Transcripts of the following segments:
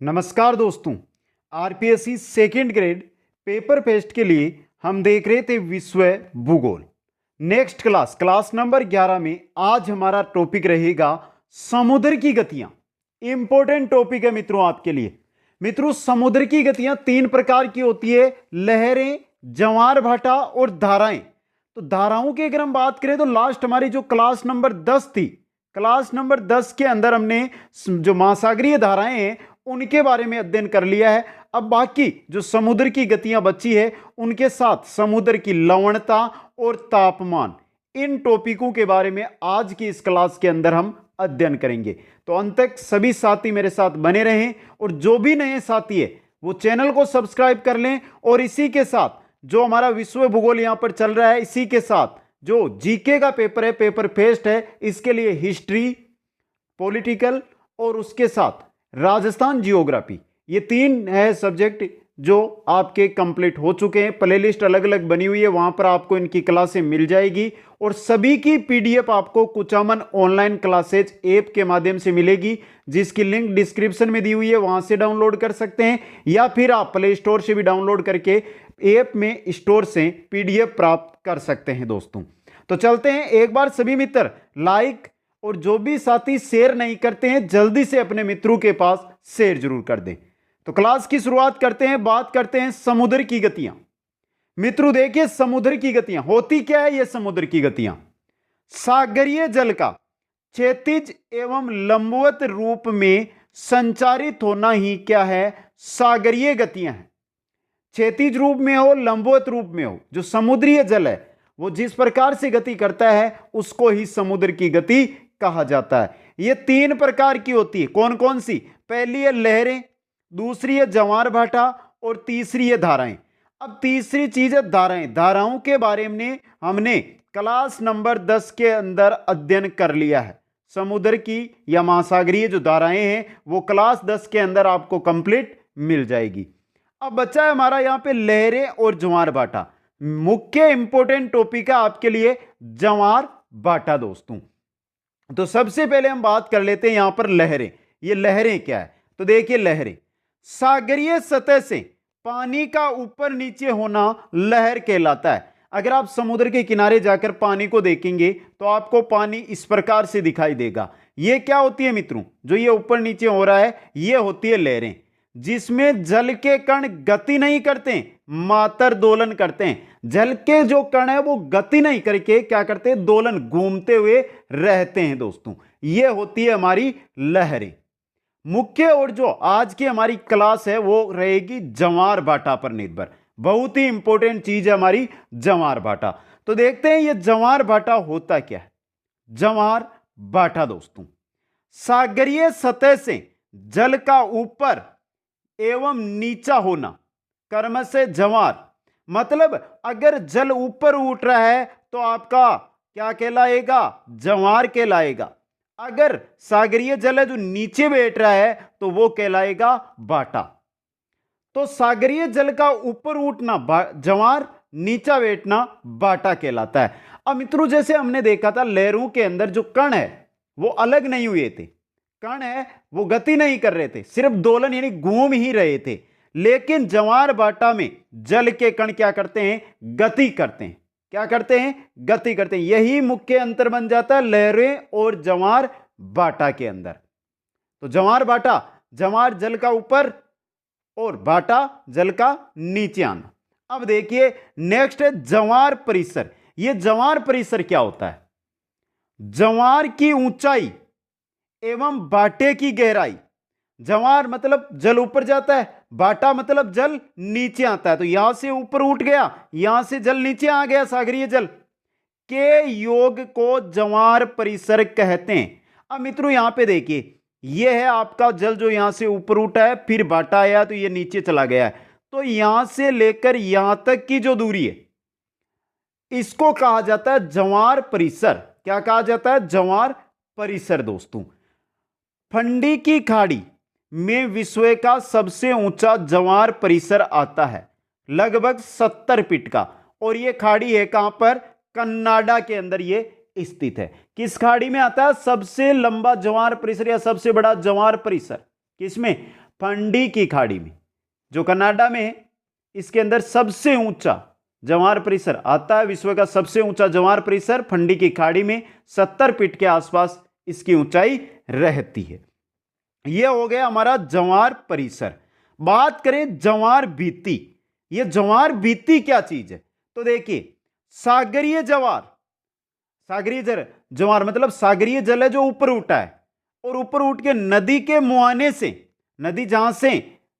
नमस्कार दोस्तों, RPSC second grade paper paste के लिए हम देख रहे थे विश्व भूगोल। नेक्स्ट क्लास नंबर 11 में आज हमारा टॉपिक रहेगा समुद्र की गतियां। इंपॉर्टेंट टॉपिक है मित्रों आपके लिए। मित्रों, समुद्र की गतियां तीन प्रकार की होती है, लहरें, ज्वार भाटा और धाराएं। तो धाराओं की अगर हम बात करें तो लास्ट हमारी जो क्लास नंबर 10 थी, क्लास नंबर 10 के अंदर हमने जो महासागरीय धाराएं हैं उनके बारे में अध्ययन कर लिया है। अब बाकी जो समुद्र की गतियां बची है उनके साथ समुद्र की लवणता और तापमान, इन टॉपिकों के बारे में आज की इस क्लास के अंदर हम अध्ययन करेंगे। तो अंत तक सभी साथी मेरे साथ बने रहें और जो भी नए साथी है वो चैनल को सब्सक्राइब कर लें। और इसी के साथ जो हमारा विश्व भूगोल यहां पर चल रहा है, इसी के साथ जो जीके का पेपर है, पेपर पेस्ट है, इसके लिए हिस्ट्री, पॉलिटिकल और उसके साथ राजस्थान जियोग्राफी, ये तीन है सब्जेक्ट जो आपके कंप्लीट हो चुके हैं। प्लेलिस्ट अलग अलग बनी हुई है, वहां पर आपको इनकी क्लासें मिल जाएगी और सभी की पीडीएफ आपको कुचामन ऑनलाइन क्लासेज ऐप के माध्यम से मिलेगी, जिसकी लिंक डिस्क्रिप्शन में दी हुई है, वहां से डाउनलोड कर सकते हैं या फिर आप प्ले स्टोर से भी डाउनलोड करके ऐप में स्टोर से पीडीएफ प्राप्त कर सकते हैं। दोस्तों तो चलते हैं, एक बार सभी मित्र लाइक और जो भी साथी शेयर नहीं करते हैं जल्दी से अपने मित्रों के पास शेयर जरूर कर दें। तो क्लास की शुरुआत करते हैं, बात करते हैं समुद्र की गतियां। मित्रों देखिए, समुद्र की गतियां होती क्या है? ये समुद्र की गतियां सागरीय जल का क्षैतिज एवं लंबवत रूप में संचारित होना ही क्या है? सागरीय गतियां हैं। क्षैतिज रूप में हो, लंबवत रूप में हो, जो समुद्रीय जल है वो जिस प्रकार से गति करता है उसको ही समुद्र की गति कहा जाता है। ये तीन प्रकार की होती है। कौन कौन सी? पहली है लहरें, दूसरी है ज्वार भाटा और तीसरी है धाराएं। अब तीसरी चीज है धाराएं। धाराओं के बारे में हमने क्लास नंबर 10 के अंदर अध्ययन कर लिया है। समुद्र की या महासागरीय जो धाराएं हैं वो क्लास 10 के अंदर आपको कंप्लीट मिल जाएगी। अब बच्चा है हमारा यहां पे लहरें और ज्वार भाटा। मुख्य इंपॉर्टेंट टॉपिक है आपके लिए ज्वार भाटा। दोस्तों तो सबसे पहले हम बात कर लेते हैं यहां पर लहरें। ये लहरें क्या है? तो देखिए, लहरें सागरीय सतह से पानी का ऊपर नीचे होना लहर कहलाता है। अगर आप समुद्र के किनारे जाकर पानी को देखेंगे तो आपको पानी इस प्रकार से दिखाई देगा। ये क्या होती है मित्रों? जो ये ऊपर नीचे हो रहा है ये होती है लहरें, जिसमें जल के कण गति नहीं करते, मात्र दोलन करते हैं। जल के जो कण है वो गति नहीं करके क्या करते हैं? दोलन, घूमते हुए रहते हैं। दोस्तों ये होती है हमारी लहरें मुख्य। और जो आज की हमारी क्लास है वो रहेगी ज्वार भाटा पर निर्भर। बहुत ही इंपॉर्टेंट चीज है हमारी ज्वार भाटा। तो देखते हैं ये ज्वार भाटा होता क्या है। ज्वार भाटा दोस्तों सागरीय सतह से जल का ऊपर एवं नीचा होना, कर्म से ज्वार, मतलब अगर जल ऊपर उठ रहा है तो आपका क्या कहलाएगा? ज्वार कहलाएगा। अगर सागरीय जल है जो नीचे बैठ रहा है तो वो कहलाएगा भाटा। तो सागरीय जल का ऊपर उठना ज्वार, नीचा बैठना भाटा कहलाता है। अब मित्रों जैसे हमने देखा था लहरों के अंदर जो कण है वो अलग नहीं हुए थे। कण है वो गति नहीं कर रहे थे, सिर्फ दोलन यानी घूम ही रहे थे। लेकिन ज्वार भाटा में जल के कण क्या करते हैं? गति करते हैं। क्या करते हैं? गति करते हैं। यही मुख्य अंतर बन जाता है लहरें और ज्वार भाटा के अंदर। तो ज्वार भाटा, ज्वार जल का ऊपर और भाटा जल का नीचे आना। अब देखिए नेक्स्ट है ज्वार परिसर। यह ज्वार परिसर क्या होता है? ज्वार की ऊंचाई एवं भाटे की गहराई। ज्वार मतलब जल ऊपर जाता है, भाटा मतलब जल नीचे आता है। तो यहां से ऊपर उठ गया, यहां से जल नीचे आ गया, सागरीय जल के योग को ज्वार परिसर कहते हैं। अब मित्रों यहां पे देखिए, यह है आपका जल जो यहां से ऊपर उठा है, फिर भाटा आया तो यह नीचे चला गया है। तो यहां से लेकर यहां तक की जो दूरी है इसको कहा जाता है ज्वार परिसर। क्या कहा जाता है? ज्वार परिसर। दोस्तों फंडी की खाड़ी में विश्व का सबसे ऊंचा ज्वार परिसर आता है, लगभग 70 फीट का। और यह खाड़ी है कहां पर? कनाडा के अंदर ये स्थित है। किस खाड़ी में आता है सबसे लंबा ज्वार परिसर या सबसे बड़ा ज्वार परिसर? किसमें? फंडी की खाड़ी में, जो कनाडा में है, इसके अंदर सबसे ऊंचा ज्वार परिसर आता है। विश्व का सबसे ऊंचा ज्वार परिसर फंडी की खाड़ी में 70 फीट के आसपास इसकी ऊंचाई रहती है। यह हो गया हमारा ज्वार परिसर। बात करें ज्वार भीति, यह ज्वार भीति क्या चीज है? तो देखिए, सागरीय ज्वार, सागरीय ज्वार मतलब सागरीय जल है जो ऊपर उठा है और ऊपर उठ के नदी के मुहाने से, नदी जहां से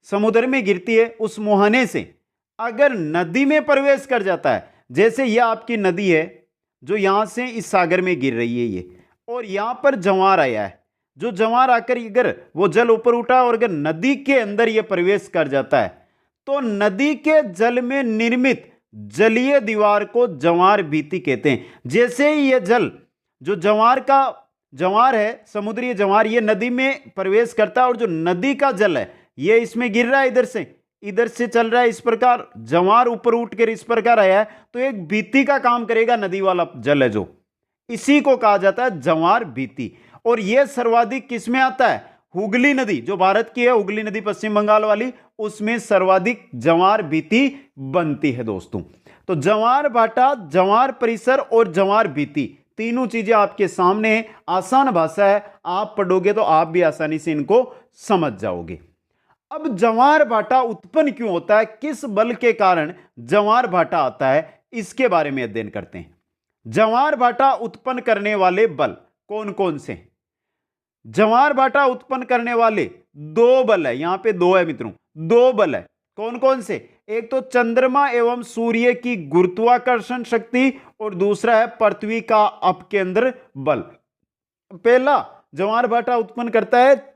समुद्र में गिरती है उस मुहाने से अगर नदी में प्रवेश कर जाता है, जैसे यह आपकी नदी है जो यहां से इस सागर में गिर रही है ये, और यहां पर ज्वार आया है, जो ज्वार आकर अगर वो जल ऊपर उठा और अगर नदी के अंदर यह प्रवेश कर जाता है तो नदी के जल में निर्मित जलीय दीवार को ज्वार भीति कहते हैं। जैसे ही यह जल, जो ज्वार है, समुद्री ज्वार, ये नदी में प्रवेश करता है और जो नदी का जल है ये इसमें गिर रहा है, इधर से चल रहा है, इस प्रकार ज्वार ऊपर उठकर इस प्रकार आया है, तो एक भीति का काम करेगा नदी वाला जल है जो, इसी को कहा जाता है ज्वार भीति। और यह सर्वाधिक किसमें आता है? हुगली नदी, जो भारत की है, हुगली नदी पश्चिम बंगाल वाली, उसमें सर्वाधिक ज्वार भीति बनती है दोस्तों। तो ज्वार भाटा, ज्वार परिसर और ज्वार भीति, तीनों चीजें आपके सामने हैं। आसान भाषा है, आप पढ़ोगे तो आप भी आसानी से इनको समझ जाओगे। अब ज्वार भाटा उत्पन्न क्यों होता है, किस बल के कारण ज्वार भाटा आता है, इसके बारे में अध्ययन करते हैं। ज्वार भाटा उत्पन्न करने वाले बल कौन कौन से हैं? ज्वार भाटा उत्पन्न करने वाले दो बल है, यहां पे दो है मित्रों, दो बल है। कौन कौन से? एक तो चंद्रमा एवं सूर्य की गुरुत्वाकर्षण शक्ति और दूसरा है पृथ्वी का अपकेंद्र बल। पहला ज्वार भाटा उत्पन्न करता है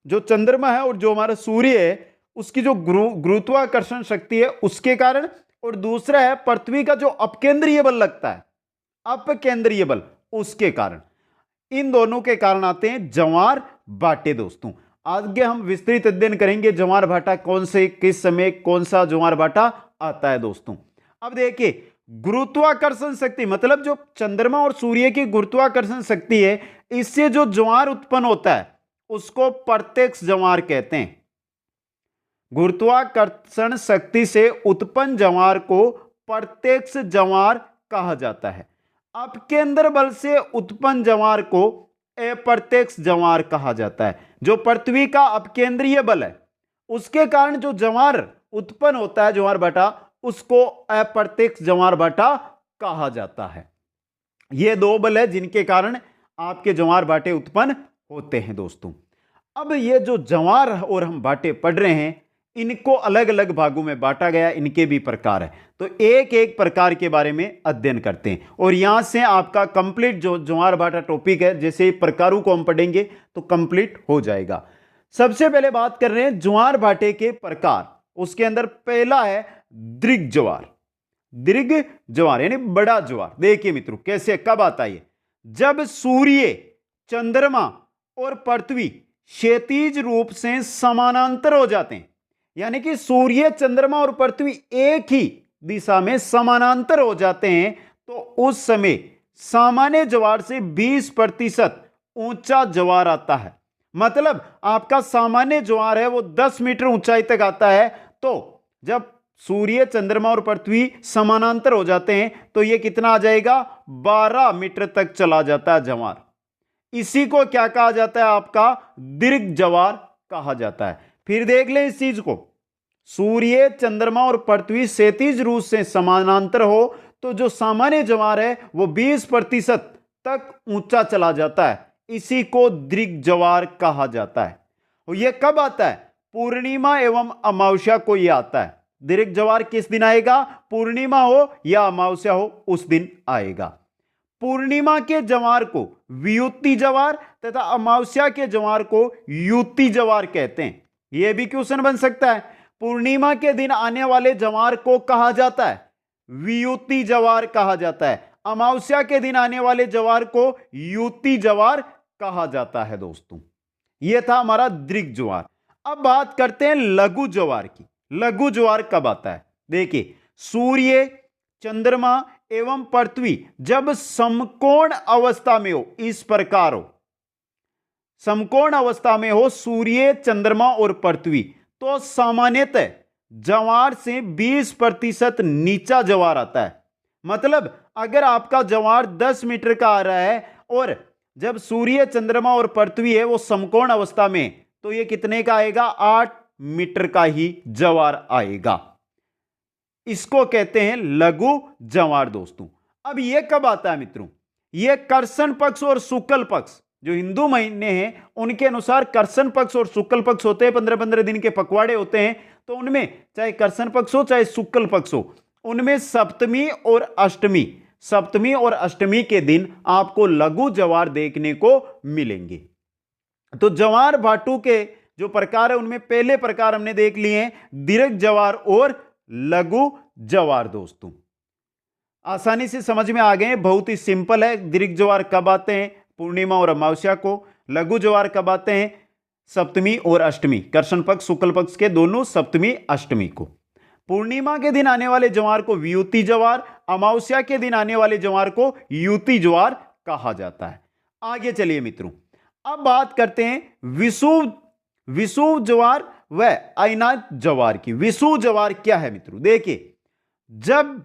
जो चंद्रमा है और जो हमारा सूर्य है उसकी जो गुरुत्वाकर्षण शक्ति है उसके कारण, और दूसरा है पृथ्वी का जो अपकेंद्रीय बल लगता है, अपकेंद्रीय बल, उसके कारण। इन दोनों के कारण आते हैं ज्वार भाटे दोस्तों। आगे हम विस्तृत अध्ययन करेंगे ज्वार भाटा कौन से, किस समय कौन सा ज्वार भाटा आता है दोस्तों। अब देखिए, गुरुत्वाकर्षण शक्ति मतलब जो चंद्रमा और सूर्य की गुरुत्वाकर्षण शक्ति है, इससे जो ज्वार उत्पन्न होता है उसको प्रत्यक्ष ज्वार कहते हैं। गुरुत्वाकर्षण शक्ति से उत्पन्न ज्वार को प्रत्यक्ष ज्वार कहा जाता है। अपकेंद्र बल से उत्पन्न ज्वार को अप्रत्यक्ष ज्वार कहा जाता है। जो पृथ्वी का अपकेंद्रीय बल है उसके कारण जो ज्वार उत्पन्न होता है, ज्वार भाटा, उसको अप्रत्यक्ष ज्वार भाटा कहा जाता है। ये दो बल है जिनके कारण आपके ज्वार भाटे उत्पन्न होते हैं दोस्तों। अब ये जो ज्वार और हम भाटे पढ़ रहे हैं इनको अलग अलग भागों में बांटा गया, इनके भी प्रकार है, तो एक एक प्रकार के बारे में अध्ययन करते हैं। और यहां से आपका कंप्लीट जो ज्वार भाटा टॉपिक है, जैसे प्रकारों को हम पढ़ेंगे तो कंप्लीट हो जाएगा। सबसे पहले बात कर रहे हैं ज्वार भाटे के प्रकार। उसके अंदर पहला है दीर्घ ज्वार। दीर्घ ज्वार यानी बड़ा ज्वार। देखिए मित्रों कैसे, कब आता है? जब सूर्य, चंद्रमा और पृथ्वी क्षैतिज रूप से समानांतर हो जाते हैं, यानी कि सूर्य, चंद्रमा और पृथ्वी एक ही दिशा में समानांतर हो जाते हैं, तो उस समय सामान्य ज्वार से 20% ऊंचा ज्वार आता है। मतलब आपका सामान्य ज्वार है वो 10 मीटर ऊंचाई तक आता है, तो जब सूर्य, चंद्रमा और पृथ्वी समानांतर हो जाते हैं तो यह कितना आ जाएगा? 12 मीटर तक चला जाता है ज्वार। इसी को क्या कहा जाता है? आपका दीर्घ ज्वार कहा जाता है। फिर देख लें इस चीज को, सूर्य, चंद्रमा और पृथ्वी क्षैतिज रूप से समानांतर हो तो जो सामान्य ज्वार है वो 20% तक ऊंचा चला जाता है, इसी को दीर्घ ज्वार कहा जाता है। और यह कब आता है? पूर्णिमा एवं अमावस्या को यह आता है। दीर्घ ज्वार किस दिन आएगा? पूर्णिमा हो या अमावस्या हो उस दिन आएगा। पूर्णिमा के ज्वार को वियुति ज्वार तथा अमावस्या के ज्वार को युति ज्वार कहते हैं। यह भी क्वेश्चन बन सकता है। पूर्णिमा के दिन आने वाले ज्वार को कहा जाता है वियुति ज्वार कहा जाता है, अमावस्या के दिन आने वाले ज्वार को युति ज्वार कहा जाता है दोस्तों। यह था हमारा दीर्घ ज्वार। अब बात करते हैं लघु ज्वार की। लघु ज्वार कब आता है? देखिए, सूर्य, चंद्रमा एवं पृथ्वी जब समकोण अवस्था में हो, इस प्रकार हो, समकोण अवस्था में हो सूर्य, चंद्रमा और पृथ्वी, तो सामान्यतः ज्वार से 20% नीचा ज्वार आता है। मतलब अगर आपका ज्वार 10 मीटर का आ रहा है और जब सूर्य, चंद्रमा और पृथ्वी है वो समकोण अवस्था में, तो ये कितने का आएगा? 8 मीटर का ही ज्वार आएगा। इसको कहते हैं लघु ज्वार दोस्तों। अब ये कब आता है मित्रों? ये कर्षण पक्ष और शुक्ल पक्ष, जो हिंदू महीने हैं उनके अनुसार कर्षण पक्ष और शुक्ल पक्ष होते हैं, 15-15 दिन के पखवाड़े होते हैं। तो उनमें चाहे कर्षण पक्ष हो चाहे शुक्ल पक्ष हो, उनमें सप्तमी और अष्टमी के दिन आपको लघु ज्वार देखने को मिलेंगे। तो ज्वार भाटू के जो प्रकार है उनमें पहले प्रकार हमने देख लिए हैं, दीर्घ ज्वार और लघु ज्वार दोस्तों। आसानी से समझ में आ गए, बहुत ही सिंपल है। दीर्घ ज्वार कब आते हैं? पूर्णिमा और अमावस्या को। लघु ज्वार कब आते हैं? सप्तमी और अष्टमी, कर्षण पक्ष शुक्ल पक्ष के दोनों सप्तमी अष्टमी को। पूर्णिमा के दिन आने वाले ज्वार को वियुति ज्वार, अमावस्या के दिन आने वाले ज्वार को युति ज्वार कहा जाता है। आगे चलिए मित्रों, अब बात करते हैं विषुव ज्वार व अयनांत ज्वार की। विषुव ज्वार क्या है मित्रों? देखिए, जब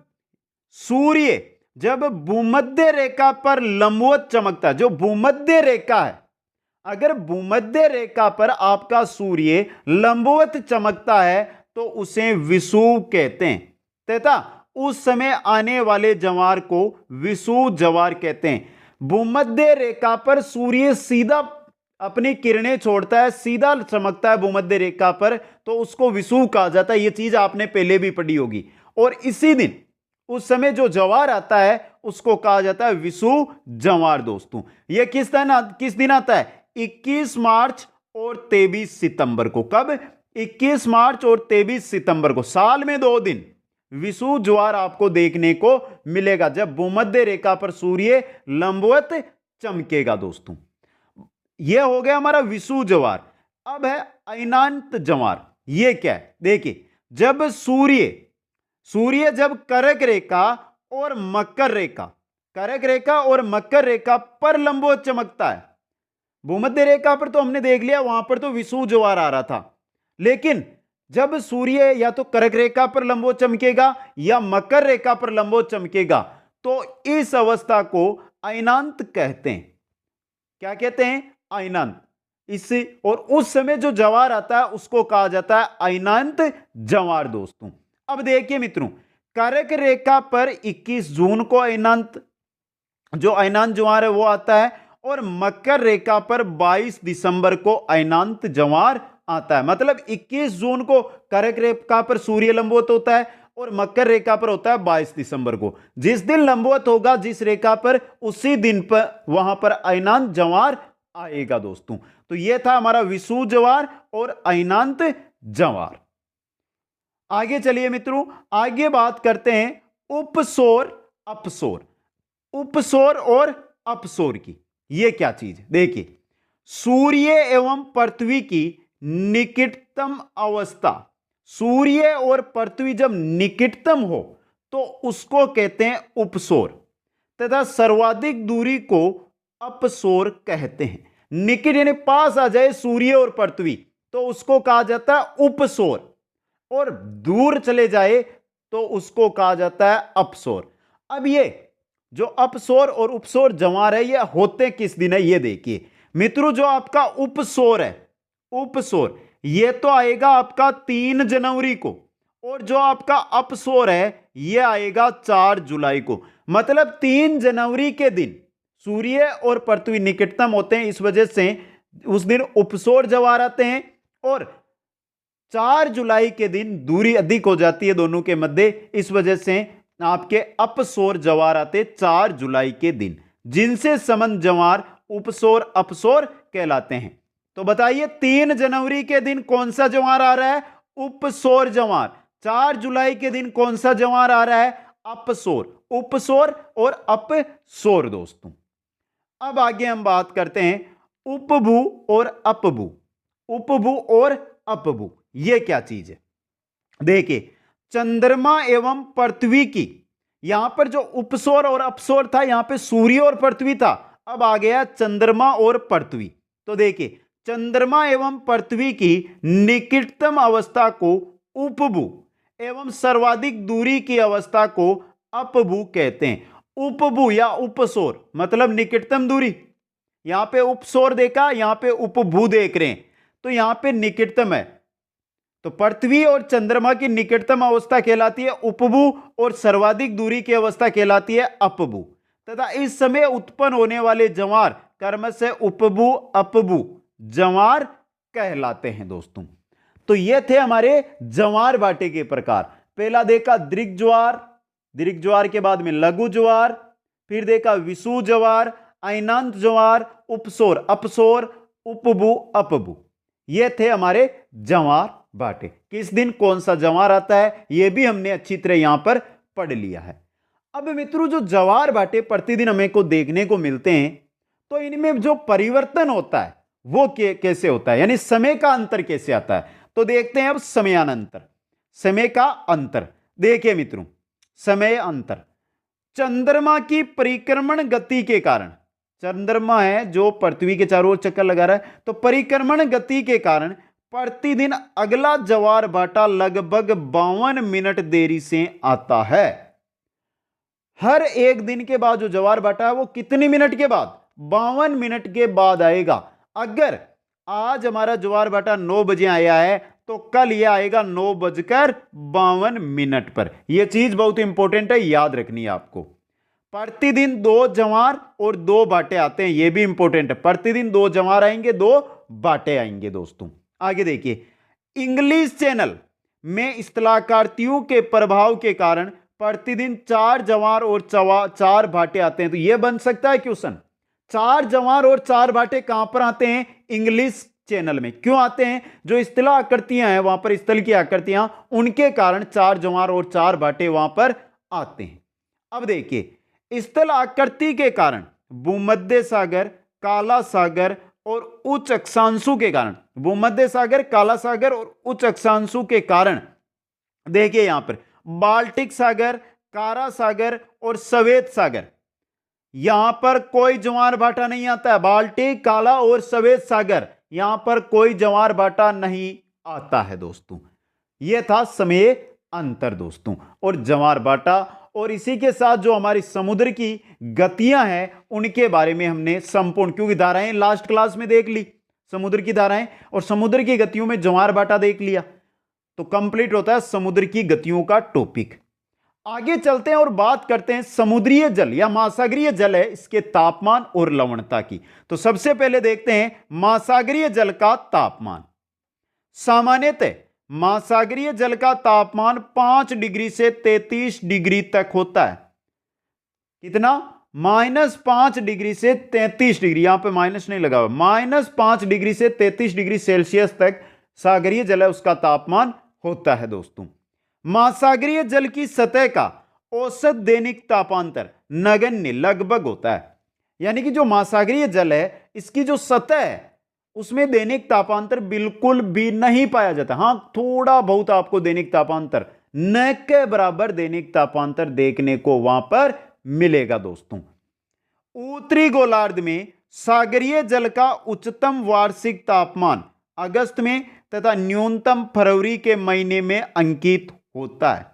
सूर्य भूमध्य रेखा पर लंबवत चमकता है, जो भूमध्य रेखा है, अगर भूमध्य रेखा पर आपका सूर्य लंबवत चमकता है तो उसे विषुव कहते हैं, तथा उस समय आने वाले ज्वार को विषुव ज्वार कहते हैं। भूमध्य रेखा पर सूर्य सीधा अपनी किरणें छोड़ता है, सीधा चमकता है भूमध्य रेखा पर, तो उसको विषुव कहा जाता है। यह चीज आपने पहले भी पढ़ी होगी। और इसी दिन उस समय जो ज्वार आता है उसको कहा जाता है विषुव ज्वार दोस्तों। यह किस दिन आता है? 21 मार्च और 23 सितंबर को। कब? 21 मार्च और 23 सितंबर को, साल में 2 दिन विषुव ज्वार आपको देखने को मिलेगा, जब भूमध्य रेखा पर सूर्य लंबवत चमकेगा दोस्तों। यह हो गया हमारा विषुव ज्वार। अब है अयनांत ज्वार। यह क्या है? देखिए, जब सूर्य जब कर्क रेखा और मकर रेखा पर लंबवत चमकता है। भूमध्य रेखा पर तो हमने देख लिया, वहां पर तो विषुव ज्वार आ रहा था। लेकिन जब सूर्य या तो कर्क रेखा पर लंबवत चमकेगा या मकर रेखा पर लंबवत चमकेगा, तो इस अवस्था को अयनांत कहते हैं। क्या कहते हैं? अयनांत। और उस समय जो ज्वार आता है उसको कहा जाता है अयनांत ज्वार दोस्तों। अब देखिए मित्रों, कर्क रेखा पर 21 जून को अयनांत ज्वार है वो आता है, और मकर रेखा पर 22 दिसंबर को अयनांत ज्वार आता है। मतलब 21 जून को कर्क रेखा पर सूर्य लंबवत होता है और मकर रेखा पर होता है 22 दिसंबर को। जिस दिन लंबवत होगा जिस रेखा पर, उसी दिन पर वहां पर अयनांत ज्वार आएगा दोस्तों। तो यह था हमारा विषुव ज्वार और अयनांत ज्वार। आगे चलिए मित्रों, आगे बात करते हैं उपसौर और अपसौर की। यह क्या चीज? देखिए, सूर्य एवं पृथ्वी की निकटतम अवस्था, सूर्य और पृथ्वी जब निकटतम हो तो उसको कहते हैं उपसौर, तथा सर्वाधिक दूरी को अपसौर कहते हैं। निकट यानी पास आ जाए सूर्य और पृथ्वी तो उसको कहा जाता है उपसौर, और दूर चले जाए तो उसको कहा जाता है अपसौर। अब ये जो अपसौर और उपसौर ज्वार है, ये होते किस दिन है? ये देखिए मित्रों, जो आपका उपसौर है, ये तो आएगा आपका 3 जनवरी को, और जो आपका अपसौर है ये आएगा 4 जुलाई को। मतलब 3 जनवरी के दिन सूर्य और पृथ्वी निकटतम होते हैं, इस वजह से उस दिन उपसौर ज्वार आते हैं, और 4 जुलाई के दिन दूरी अधिक हो जाती है दोनों के मध्य, इस वजह से आपके अपसौर ज्वार आते 4 जुलाई के दिन, जिनसे संबंध ज्वार उपसौर अपसौर कहलाते हैं। तो बताइए 3 जनवरी के दिन कौन सा ज्वार आ रहा है? उपसौर ज्वार। 4 जुलाई के दिन कौन सा ज्वार आ रहा है? अपसौर। उपसौर और अपसौर दोस्तों। अब आगे हम बात करते हैं उपभू और अपभू। यह क्या चीज है? देखिए, चंद्रमा एवं पृथ्वी की, यहां पर जो उपसौर और अपसौर था, यहां पे सूर्य और पृथ्वी था, अब आ गया चंद्रमा और पृथ्वी। तो देखिए, चंद्रमा एवं पृथ्वी की निकटतम अवस्था को उपभू एवं सर्वाधिक दूरी की अवस्था को अपभू कहते हैं। उपभू या उपसौर मतलब निकटतम दूरी, यहां पे उपसौर देखा, यहां पे उपभू देख रहे हैं, तो यहां पे निकटतम है, तो पृथ्वी और चंद्रमा की निकटतम अवस्था कहलाती है उपभू और सर्वाधिक दूरी की अवस्था कहलाती है अपभू, तथा इस समय उत्पन्न होने वाले ज्वार क्रमशः उपभू अपभू ज्वार कहलाते हैं दोस्तों। तो ये थे हमारे ज्वार भाटे के प्रकार। पहला देखा दीर्घ ज्वार, दीर्घ ज्वार के बाद में लघु ज्वार, फिर देखा विषु ज्वार, अयनांत ज्वार, उपसौर अपसौर, उपभू अपभू। ये थे हमारे ज्वार भाटे। किस दिन कौन सा ज्वार आता है यह भी हमने अच्छी तरह यहां पर पढ़ लिया है। अब मित्रों, जो ज्वार भाटे प्रतिदिन हमें को देखने को मिलते हैं, तो इनमें जो परिवर्तन होता है वो कैसे होता है, यानी समय का अंतर कैसे आता है, तो देखते हैं अब समयानंतर, समय का अंतर। देखिए मित्रों, समय अंतर चंद्रमा की परिक्रमण गति के कारण, चंद्रमा है जो पृथ्वी के चारों ओर चक्कर लगा रहा है, तो परिक्रमण गति के कारण प्रतिदिन अगला ज्वार भाटा लगभग 52 मिनट देरी से आता है। हर एक दिन के बाद जो ज्वार भाटा है वो कितने मिनट के बाद, 52 मिनट के बाद आएगा। अगर आज हमारा ज्वार भाटा 9 बजे आया है तो कल यह आएगा 9:52 पर। यह चीज बहुत इंपॉर्टेंट है, याद रखनी है आपको। प्रतिदिन 2 ज्वार और 2 बाटे आते हैं, यह भी इंपॉर्टेंट है। प्रतिदिन 2 ज्वार आएंगे, 2 बाटे आएंगे दोस्तों। आगे देखिए, इंग्लिश चैनल में स्थलाकृतियों के प्रभाव के कारण प्रतिदिन 4 ज्वार और 4 बाटे आते हैं। तो यह बन सकता है क्वेश्चन, 4 ज्वार और 4 बाटे कहां पर आते हैं, इंग्लिश चैनल में। क्यों आते हैं, जो स्थल आकृतियां हैं वहां पर, स्थल की आकृतियां, उनके कारण 4 ज्वार और 4 बाटे वहां पर आते हैं। अब देखिए, स्थल आकृति के कारण भूमध्य सागर, काला सागर और उच्च अक्षांशों के कारण, भूमध्य सागर, काला सागर और उच्च अक्षांशों के कारण, देखिए यहां पर बाल्टिक सागर, कारा सागर और सफेद सागर, यहां पर कोई ज्वार भाटा नहीं आता है। बाल्टिक, काला और सफेद सागर, यहां पर कोई ज्वार भाटा नहीं आता है दोस्तों। यह था समय अंतर दोस्तों और ज्वार भाटा। और इसी के साथ जो हमारी समुद्र की गतियां हैं उनके बारे में हमने संपूर्ण, क्योंकि धाराएं लास्ट क्लास में देख ली, समुद्र की धाराएं और समुद्र की गतियों में ज्वार भाटा देख लिया, तो कंप्लीट होता है समुद्र की गतियों का टॉपिक। आगे चलते हैं और बात करते हैं समुद्रीय जल या महासागरीय जल है, इसके तापमान और लवणता की। तो सबसे पहले देखते हैं महासागरीय जल का तापमान। सामान्यतः महासागरीय जल का तापमान 5 डिग्री से 33 डिग्री तक होता है। कितना, -5 डिग्री से 33 डिग्री, यहां पे माइनस नहीं लगा हुआ, -5 डिग्री से 33 डिग्री सेल्सियस तक सागरीय जल है उसका तापमान होता है दोस्तों। महासागरीय जल की सतह का औसत दैनिक तापांतर नगण्य लगभग होता है, यानी कि जो महासागरीय जल है इसकी जो सतह है उसमें दैनिक तापांतर बिल्कुल भी नहीं पाया जाता। हां, थोड़ा बहुत आपको दैनिक तापांतर, न के बराबर दैनिक तापांतर देखने को वहां पर मिलेगा दोस्तों। उत्तरी गोलार्ध में सागरीय जल का उच्चतम वार्षिक तापमान अगस्त में तथा न्यूनतम फरवरी के महीने में अंकित होता है।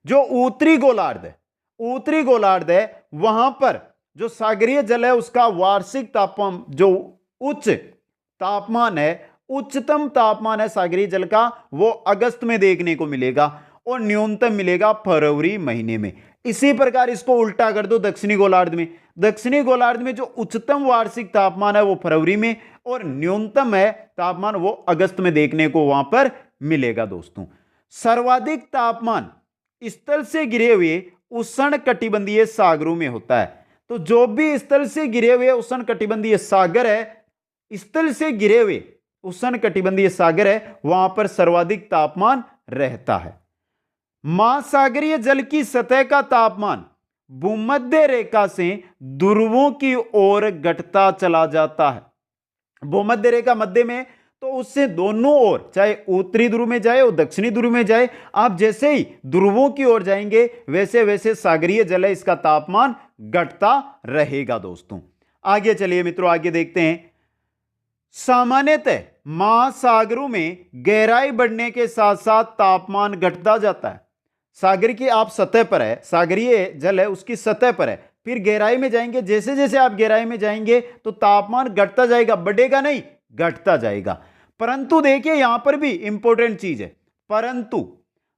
जो उत्तरी गोलार्ध है वहां पर जो सागरीय जल है उसका वार्षिक तापमान, जो उच्च तापमान है, उच्चतम तापमान है सागरीय जल का, वो अगस्त में देखने को मिलेगा और न्यूनतम मिलेगा फरवरी महीने में। इसी प्रकार इसको उल्टा कर दो दक्षिणी गोलार्ध में, दक्षिणी गोलार्ध में जो उच्चतम वार्षिक तापमान है वो फरवरी में और न्यूनतम है तापमान वो अगस्त में देखने को वहां पर मिलेगा दोस्तों। सर्वाधिक तापमान स्थल से गिरे हुए उष्ण कटिबंधीय सागरों में होता है। तो जो भी स्थल से गिरे हुए उष्ण कटिबंधीय सागर है, स्थल से गिरे हुए उष्ण कटिबंधीय सागर है, वहां पर सर्वाधिक तापमान रहता है। महासागरीय जल की सतह का तापमान भूमध्य रेखा से ध्रुवों की ओर घटता चला जाता है। भूमध्य रेखा मध्य में, तो उससे दोनों ओर, चाहे उत्तरी ध्रुव में जाए और दक्षिणी ध्रुव में जाए, आप जैसे ही ध्रुवों की ओर जाएंगे वैसे वैसे सागरीय जल है इसका तापमान घटता रहेगा दोस्तों। आगे चलिए मित्रों, आगे देखते हैं सामान्यतः महासागरों में गहराई बढ़ने के साथ साथ तापमान घटता जाता है। सागर की आप सतह पर है, सागरीय जल है उसकी सतह पर है, फिर गहराई में जाएंगे, जैसे जैसे आप गहराई में जाएंगे तो तापमान घटता जाएगा, बढ़ेगा नहीं, घटता जाएगा। परंतु देखिए यहां पर भी इंपॉर्टेंट चीज है, परंतु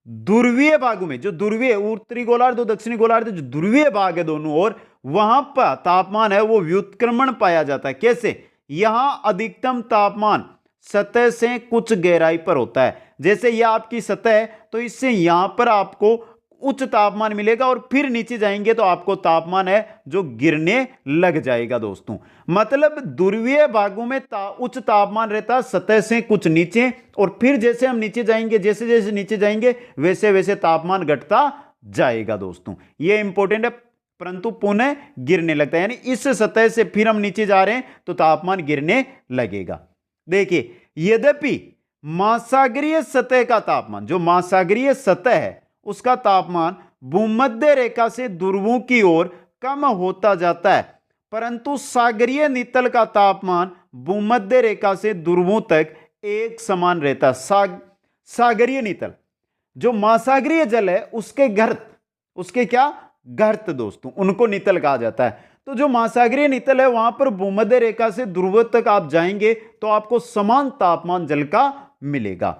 ध्रुवीय भागों में, जो ध्रुवीय उत्तरी गोलार्ध और दक्षिणी गोलार्ध, जो ध्रुवीय भाग है दोनों ओर, वहां पर तापमान है वो व्युत्क्रमण पाया जाता है। कैसे? यहां अधिकतम तापमान सतह से कुछ गहराई पर होता है, जैसे यह आपकी सतह है तो इससे यहां पर आपको उच्च तापमान मिलेगा और फिर नीचे जाएंगे तो आपको तापमान है जो गिरने लग जाएगा दोस्तों। मतलब ध्रुवीय भागों में उच्च तापमान रहता है सतह से कुछ नीचे, और फिर जैसे हम नीचे जाएंगे, जैसे जैसे नीचे जाएंगे वैसे वैसे तापमान घटता जाएगा दोस्तों। यह इंपॉर्टेंट है, परंतु पुनः गिरने लगता है, यानी इस सतह से फिर हम नीचे जा रहे हैं तो तापमान गिरने लगेगा। देखिए यद्यपि महासागरीय सतह का तापमान, जो महासागरीय सतह है उसका तापमान भूमध्य रेखा से ध्रुवों की ओर कम होता जाता है, परंतु सागरीय नितल का तापमान भूमध्य रेखा से ध्रुवों तक एक समान रहता है। सागरीय नितल, जो महासागरीय जल है उसके गर्त, उसके क्या गर्त दोस्तों, उनको नितल कहा जाता है। तो जो महासागरीय नितल है वहां पर भूमध्य रेखा से ध्रुव तक आप जाएंगे तो आपको समान तापमान जल का मिलेगा।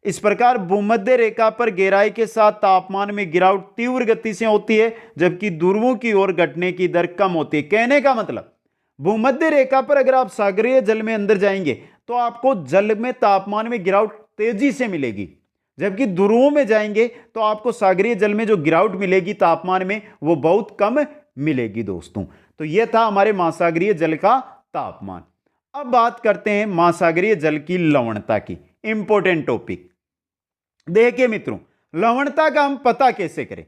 इस प्रकार भूमध्य रेखा पर गहराई के साथ तापमान में गिरावट तीव्र गति से होती है, जबकि ध्रुवों की ओर घटने की दर कम होती है। कहने का मतलब भूमध्य रेखा पर अगर आप सागरीय जल में अंदर जाएंगे तो आपको जल में तापमान में गिरावट तेजी से मिलेगी, जबकि ध्रुवों में जाएंगे तो आपको सागरीय जल में जो गिरावट मिलेगी तापमान में वो बहुत कम मिलेगी दोस्तों। तो यह था हमारे महासागरीय जल का तापमान। अब बात करते हैं महासागरीय जल की लवणता की, इंपॉर्टेंट टॉपिक। देखिए मित्रों, लवणता का हम पता कैसे करें?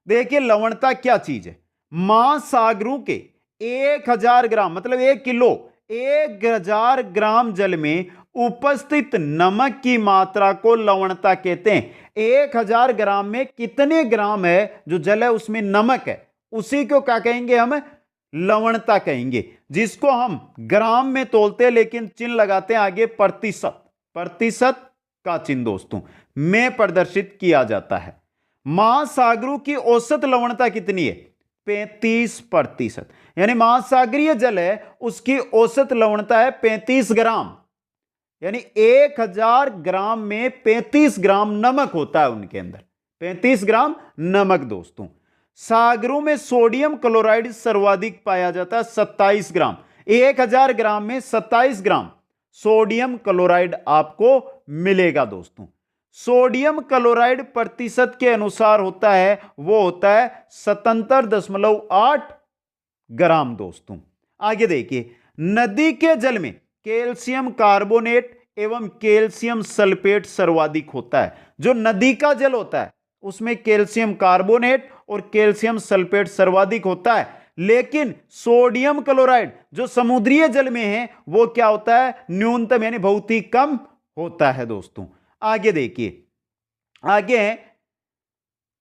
देखिए लवणता क्या चीज है। महासागरों के 1000 ग्राम मतलब 1 किलो 1000 ग्राम जल में उपस्थित नमक की मात्रा को लवणता कहते हैं। 1000 ग्राम में कितने ग्राम है जो जल है उसमें नमक है, उसी को क्या कहेंगे हम? लवणता कहेंगे, जिसको हम ग्राम में तोलते हैं लेकिन चिन्ह लगाते हैं आगे प्रतिशत, प्रतिशत का चिन्ह दोस्तों में प्रदर्शित किया जाता है। महासागरों की औसत लवणता कितनी है? 35%। यानी महासागरीय जल है उसकी औसत लवणता है 35 ग्राम, यानी 1000 ग्राम में 35 ग्राम नमक होता है उनके अंदर, 35 ग्राम नमक दोस्तों। सागरों में सोडियम क्लोराइड सर्वाधिक पाया जाता है 27 ग्राम, 1000 ग्राम में 27 ग्राम सोडियम क्लोराइड आपको मिलेगा दोस्तों। सोडियम क्लोराइड प्रतिशत के अनुसार होता है, वो होता है 77.8 ग्राम दोस्तों। आगे देखिए, नदी के जल में कैल्शियम कार्बोनेट एवं कैल्शियम सल्फेट सर्वाधिक होता है। जो नदी का जल होता है उसमें कैल्शियम कार्बोनेट और कैल्शियम सल्फेट सर्वाधिक होता है, लेकिन सोडियम क्लोराइड जो समुद्रीय जल में है वो क्या होता है? न्यूनतम, यानी बहुत ही कम होता है दोस्तों। आगे देखिए, आगे है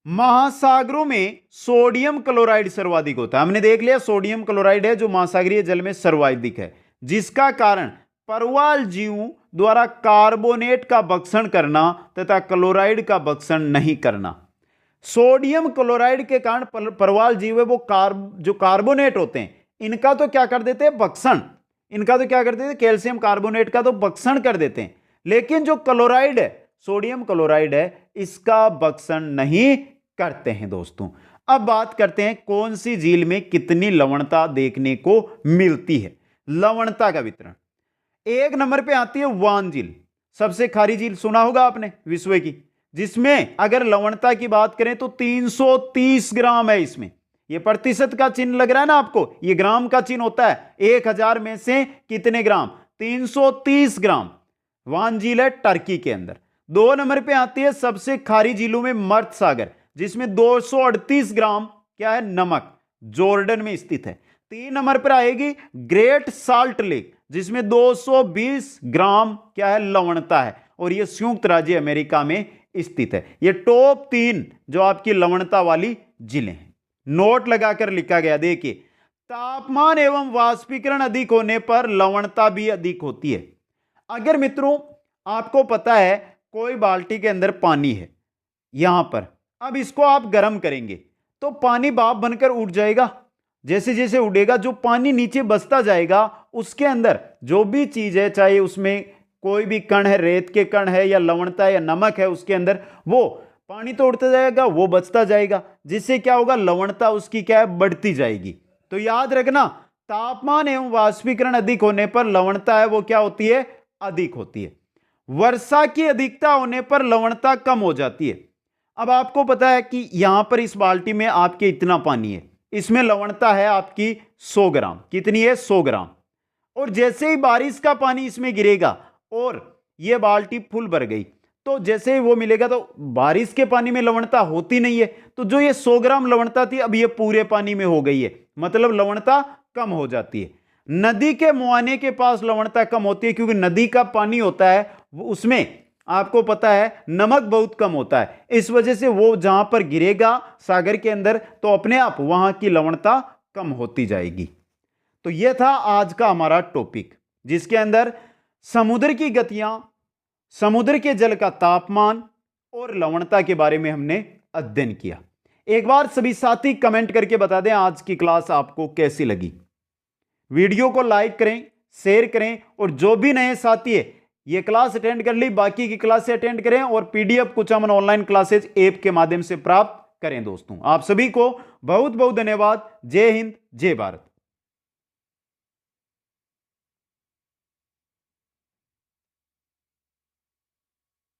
महासागरों में सोडियम क्लोराइड सर्वाधिक होता है। हमने देख लिया सोडियम क्लोराइड है जो महासागरीय जल में सर्वाधिक है, जिसका कारण परवाल जीवों द्वारा कार्बोनेट का भक्षण करना तथा क्लोराइड का भक्षण नहीं करना। सोडियम क्लोराइड के कारण परवाल जीव है वो जो कार्बोनेट होते हैं इनका तो क्या कर देते हैं? भक्षण। इनका तो क्या कर देते हैं? कैल्शियम कार्बोनेट का तो भक्षण कर देते हैं, लेकिन जो क्लोराइड है, सोडियम क्लोराइड है, इसका भक्षण नहीं करते हैं दोस्तों। अब बात करते हैं कौन सी झील में कितनी लवणता देखने को मिलती है। लवणता का वितरण 1 नंबर पे आती है वान झील, सबसे खारी झील सुना होगा आपने विश्व की, जिसमें अगर लवणता की बात करें तो 330 ग्राम है। इसमें ये प्रतिशत का चिन्ह लग रहा है ना आपको, ये ग्राम का चिन्ह होता है। 1000 में से कितने ग्राम? 330 ग्राम वान झील है टर्की के अंदर। 2 नंबर पे आती है सबसे खारी झीलों में मर्त सागर, जिसमें 238 ग्राम क्या है? नमक, जॉर्डन में स्थित है। 3 नंबर पर आएगी ग्रेट साल्ट लेक, जिसमें 220 ग्राम क्या है? लवणता है, और यह संयुक्त राज्य अमेरिका में स्थित है। यह टॉप 3 जो आपकी लवणता वाली झीलें हैं, नोट लगाकर लिखा गया। देखिए, तापमान एवं वाष्पीकरण अधिक होने पर लवणता भी अधिक होती है। अगर मित्रों आपको पता है कोई बाल्टी के अंदर पानी है यहां पर, अब इसको आप गर्म करेंगे तो पानी भाप बनकर उठ जाएगा। जैसे जैसे उड़ेगा जो पानी नीचे बसता जाएगा उसके अंदर जो भी चीज है, चाहे उसमें कोई भी कण है, रेत के कण है या लवणता या नमक है, उसके अंदर वो पानी तो उड़ता जाएगा, वो बचता जाएगा, जिससे क्या होगा, लवणता उसकी क्या है, बढ़ती जाएगी। तो याद रखना, तापमान एवं वाष्पीकरण अधिक होने पर लवणता है वो क्या होती है, अधिक होती है। वर्षा की अधिकता होने पर लवणता कम हो जाती है। अब आपको पता है कि यहां पर इस बाल्टी में आपके इतना पानी है, इसमें लवणता है आपकी 100 ग्राम। कितनी है, 100 ग्राम। और जैसे ही बारिश का पानी इसमें गिरेगा और यह बाल्टी फुल भर गई, तो जैसे ही वो मिलेगा तो बारिश के पानी में लवणता होती नहीं है, तो जो ये 100 ग्राम लवणता थी अब ये पूरे पानी में हो गई है, मतलब लवणता कम हो जाती है। नदी के मुहाने के पास लवणता कम होती है क्योंकि नदी का पानी होता है उसमें आपको पता है नमक बहुत कम होता है, इस वजह से वो जहां पर गिरेगा सागर के अंदर तो अपने आप वहां की लवणता कम होती जाएगी। तो यह था आज का हमारा टॉपिक, जिसके अंदर समुद्र की गतियां, समुद्र के जल का तापमान और लवणता के बारे में हमने अध्ययन किया। एक बार सभी साथी कमेंट करके बता दें आज की क्लास आपको कैसी लगी। वीडियो को लाइक करें, शेयर करें, और जो भी नए साथी है ये क्लास अटेंड कर ली, बाकी की क्लास अटेंड करें और पीडीएफ कुछ अमन ऑनलाइन क्लासेज ऐप के माध्यम से प्राप्त करें। दोस्तों आप सभी को बहुत बहुत धन्यवाद। जय हिंद, जय भारत।